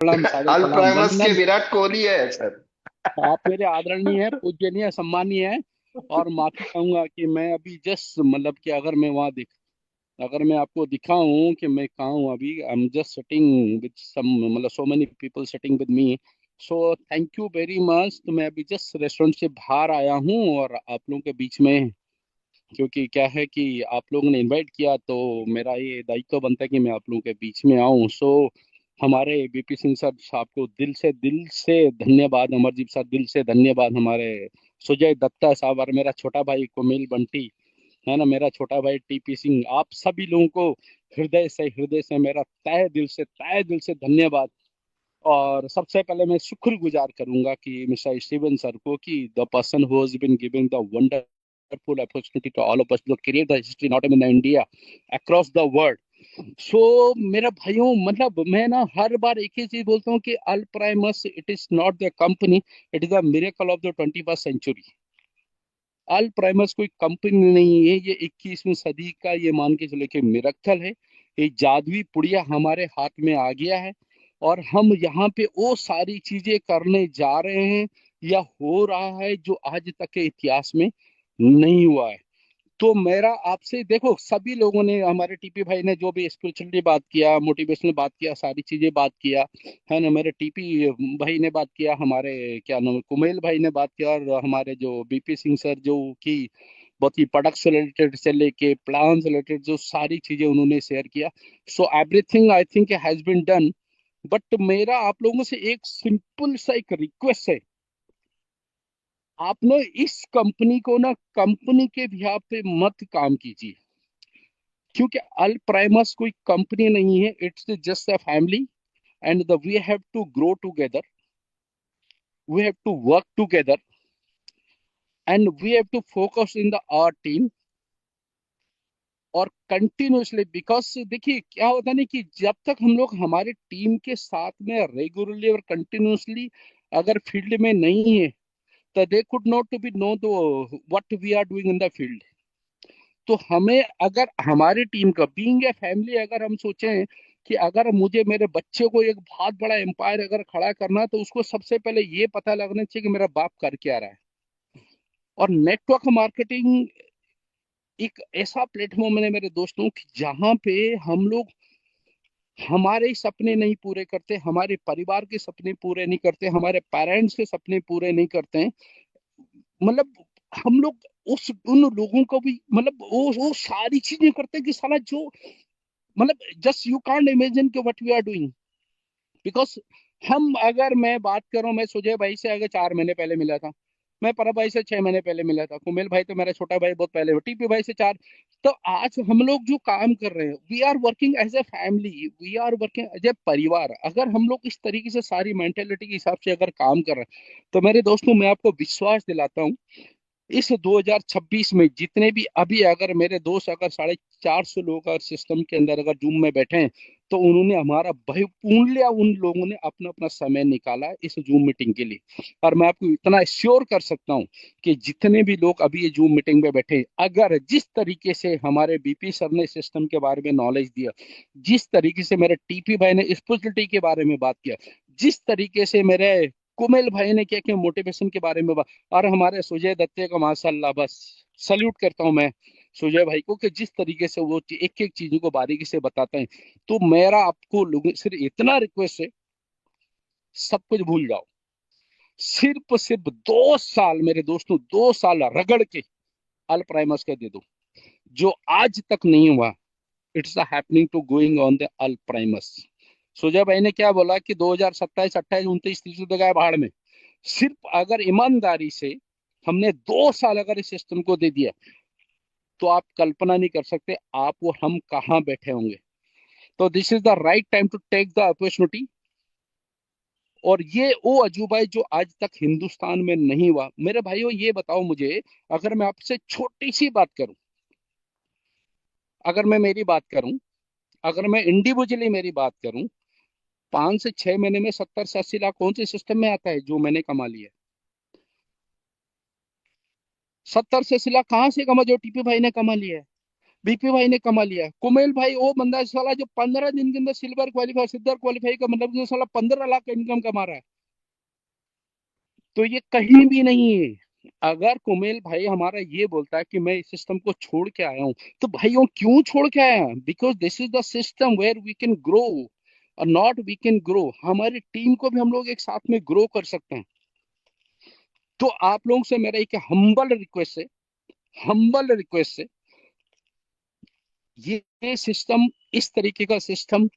प्रणाम, सादर अल सलाम, प्राइमस के वंदन। विराट कोहली है सर। आप मेरे आदरणीय है, पूजनीय, सम्मानीय है। और माफी चाहूंगा कि मैं अभी जस्ट मतलब कि अगर मैं आपको दिखाऊं कि मैं कहाँ हूँ अभी, I am just sitting with some, मतलब so many people sitting with me. So thank you very much. तो मैं अभी जस्ट रेस्टोरेंट से बाहर आया हूँ और आप लोगों के बीच में, क्योंकि क्या है कि आप लोगों ने इनवाइट किया तो मेरा ये दायित्व बनता है कि मैं आप लोगों के बीच में आऊं। सो हमारे बीपी सिंह सर साहब को दिल से धन्यवाद। अमरजीत सर, दिल से धन्यवाद। हमारे सुजय दत्ता साहब और मेरा छोटा भाई कुमिल बंटी, है ना, मेरा छोटा भाई टीपी सिंह, आप सभी लोगों को हृदय से मेरा तहे दिल से धन्यवाद। और सबसे पहले मैं शुक्रगुजार करूंगा कि मिस्टर स्टीवन सर को, कि the person who has been giving the wonderful opportunity to all of us to create the history not in India, across the world. So मेरा भाइयों, मतलब मैं ना हर बार एक ही चीज बोलता हूँ कि Al Primus it is not the company, it is the miracle of the 21st century. Al Primus कोई कंपनी नहीं है, ये 21वीं सदी का, ये मान के चलो कि मिरेकल है। ये जादुई पुड़िया हमारे हाथ में आ गया है और हम यहाँ पे वो सारी चीजें करने जा रहे हैं या हो रहा है जो आज तक के इतिहास में नहीं हुआ है। तो मेरा आपसे देखो, सभी लोगों ने, हमारे टीपी भाई ने जो भी स्पिरिचुअलिटी बात किया, मोटिवेशनल बात किया, सारी चीजें बात किया, है ना, मेरे टीपी भाई ने बात किया, हमारे क्या नाम है, कुमेल भाई ने बात किया, और हमारे जो बीपी सिंह सर जो कि बहुत ही प्रोडक्ट से रिलेटेड से लेके प्लान से रिलेटेड जो सारी चीजें उन्होंने शेयर किया। So everything I think has been done. But मेरा आप लोगों से एक सिंपल सा एक रिक्वेस्ट है, आप ना इस कंपनी को ना कंपनी के बिहार पे मत काम कीजिए, क्योंकि अल प्राइमस कोई कंपनी नहीं है, it's just a family. And the we have to grow together, we have to work together, and we have to focus in the our team और कंटिन्यूसली। बिकॉज देखिए क्या होता है ना, कि जब तक हम लोग हमारे टीम के साथ में रेगुलरली और कंटिन्यूसली अगर फील्ड में नहीं है, तो they could not to be know though what we are doing in the field. तो हमें अगर हमारी टीम का बीइंग ए फैमिली, अगर हम सोचें कि अगर मुझे मेरे बच्चे को एक बहुत बड़ा एम्पायर अगर खड़ा करना है, तो उसको सबसे पहले ये पता लगना चाहिए कि मेरा बाप कर क्या रहा है। और नेटवर्क मार्केटिंग एक ऐसा प्लेटफॉर्म है मेरे दोस्तों, कि जहाँ पे हम लोग हमारे सपने नहीं पूरे करते, हमारे परिवार के सपने पूरे नहीं करते, हमारे पेरेंट्स के सपने पूरे नहीं करते हैं, मतलब हम लोग उस उन लोगों को भी, मतलब वो सारी चीजें करते हैं कि साला जो, मतलब जस्ट यू कांट इमेजिन कि what we are doing. Because हम, अगर मैं बात करूं, मैं सुजय भाई से अगर 4 महीने पहले मिला था, मैं परब भाई से 6 महीने पहले मिला था, कुमेल भाई तो मेरा छोटा भाई बहुत पहले, टीपी भाई से 4। तो आज हम लोग जो काम कर रहे हैं, we are working as a family, we are working as a परिवार। अगर हम लोग इस तरीके से सारी मेंटेलिटी के हिसाब से अगर काम कर रहे हैं, तो मेरे दोस्तों मैं आपको विश्वास दिलाता हूँ, इस 2026 में जितने भी अभी, अगर मेरे दोस्त अगर 450 लोग अगर सिस्टम के अंदर अगर जूम में बैठे हैं, तो उन्होंने हमारा बहुमूल्य, उन लोगों ने अपना अपना समय निकाला है इस जूम मीटिंग के लिए। और मैं आपको इतना श्योर कर सकता हूँ कि जितने भी लोग अभी ये जूम मीटिंग में बैठे हैं, अगर जिस तरीके से हमारे बीपी सर ने सिस्टम के बारे में नॉलेज दिया, जिस तरीके से मेरे टीपी भाई ने स्पिरिचुअलिटी के बारे में बात किया, जिस तरीके से मेरे कुमेल भाई ने क्या क्या मोटिवेशन के बारे में, और हमारे सुजय दत्ते को माशाल्लाह, बस सल्यूट करता हूं मैं सुजय भाई को, कि जिस तरीके से वो एक एक चीजों को बारीकी से बताते हैं। तो मेरा आपको लोग सिर्फ इतना रिक्वेस्ट है, सब कुछ भूल जाओ, सिर्फ सिर्फ 2 साल मेरे दोस्तों, 2 साल रगड़ के अल प्राइमस का दे दो, जो आज तक नहीं हुआ। It's happening to going on the al primus. Sujay भाई ने क्या बोला कि 2027, 28, 29, 30 तो गए भाड़ में। सिर्फ अगर ईमानदारी से हमने 2 साल अगर इस सिस्टम को दे दिया, तो आप कल्पना नहीं कर सकते आप और हम कहाँ बैठे होंगे। तो this is the right time to take the opportunity. और ये वो अजूबा है जो आज तक हिंदुस्तान में नहीं हुआ। मेरे भाइयों ये बताओ मुझे, अगर मैं आपसे छोटी सी बात करूं, अगर मैं मेरी बात करूं, अगर मैं इंडिविजुअली मेरी बात करूं, 5 से 6 महीने में 70 से 80 लाख कौन से सिस्टम में आता है जो मैंने कमा लिया? 70 से 80 लाख कहाँ से कमा, जो टीपी भाई ने कमा लिया है? बीपी भाई ने कमा लिया। कुमेल भाई वो बंदा साला जो 15 दिन के अंदर सिल्वर क्वालिफाई का मतलब जो साला 15 लाख का इनकम कमा रहा है। तो ये कहीं भी नहीं है। अगर कुमेल भाई हमारा ये बोलता है कि मैं इस सिस्टम को छोड़ के आया हूं, तो भाई वो क्यों छोड़ के आया? Because this is the system where we can grow और नॉट वी कैन ग्रो। हमारी टीम को भी हम लोग एक साथ में ग्रो कर सकते हैं। तो आप लोगों से मेरा एक हम्बल रिक्वेस्ट है, ये सिस्टम, इस तरीके का सिस्टम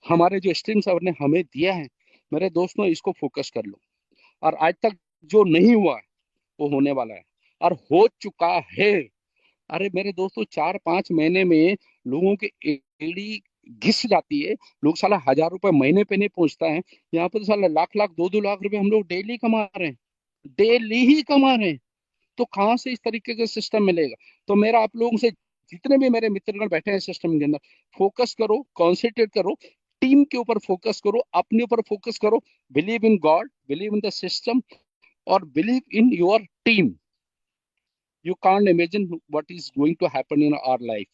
हमारे जो स्ट्रीम सर ने हमें दिया है, मेरे दोस्तों इसको फोकस कर लो। और आज तक जो नहीं हुआ है वो होने वाला है और हो चुका है। अरे मेरे दोस्तों 4-5 महीने में लोगों की एड़ी घिस जाती है। लोग साला 1,000 रुपए महीने पे नहीं पहुंचता है। यहाँ पर तो साला लाख लाख 2-2 लाख रुपए हम लोग डेली कमा रहे हैं, डेली ही कमा रहे हैं। तो कहाँ से इस तरीके का सिस्टम मिलेगा? तो मेरा आप लोगों से, जितने भी मेरे मित्रगण बैठे हैं सिस्टम के अंदर, फोकस करो, कॉन्सेंट्रेट करो, टीम के ऊपर फोकस करो, अपने ऊपर फोकस करो। Believe in God, believe in the system, और believe in your team. You can't imagine what is going to happen in our life.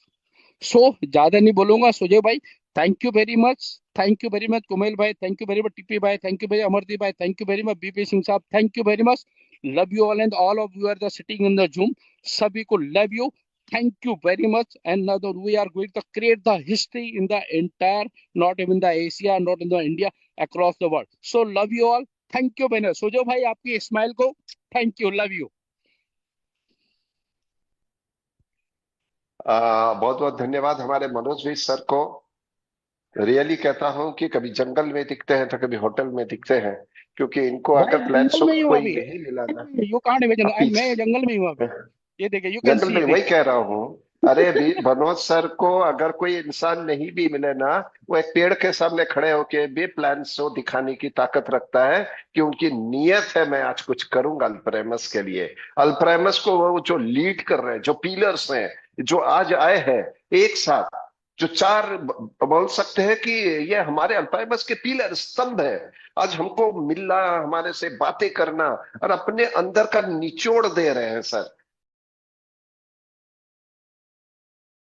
So ज्यादा नहीं बोलूंगा सुजय भाई। Thank you very much, thank you very much Kumel भाई, thank you very much TP भाई, thank you very Amardeep भाई, thank you very much BP Singh साहब, thank you very much. Love you all and all of you are the sitting in the Zoom. सभी को love you, thank you very much. And now we are going to create the history in the entire, not even the Asia, not in the India, across the world. So love you all, thank you very much. Sujay भाई आपकी smile को thank you, love you. बहुत बहुत धन्यवाद हमारे मनोज भाई sir को। Really कहता हूँ कि कभी जंगल में दिखते हैं तो कभी होटल में दिखते हैं, क्योंकि इनको भाई अगर प्लान जंगल सो में ही हूँ कोई अभी। नहीं मिला ना। यू कांट इमेजिन, अब मैं जंगल में ही हूँ अभी। पीछे ये देखिए, यू कैन जंगल सी, में वही देखिए। कह रहा हूँ। अरे भी मनोज सर को अगर कोई इंसान नहीं भी मिले ना, वो एक पेड़ के सामने खड़े होके भी प्लान शो दिखाने की ताकत रखता है कि उनकी नीयत है मैं आज कुछ करूंगा अल्प्रेमस के लिए। अल्प्रेमस को वो जो लीड कर रहे हैं, जो पीलर्स हैं, जो आज आए हैं एक साथ, जो चार बोल सकते हैं कि ये हमारे अल्पाइमस के पिलर स्तंभ है। आज हमको मिलना, हमारे से बातें करना और अपने अंदर का निचोड़ दे रहे हैं सर।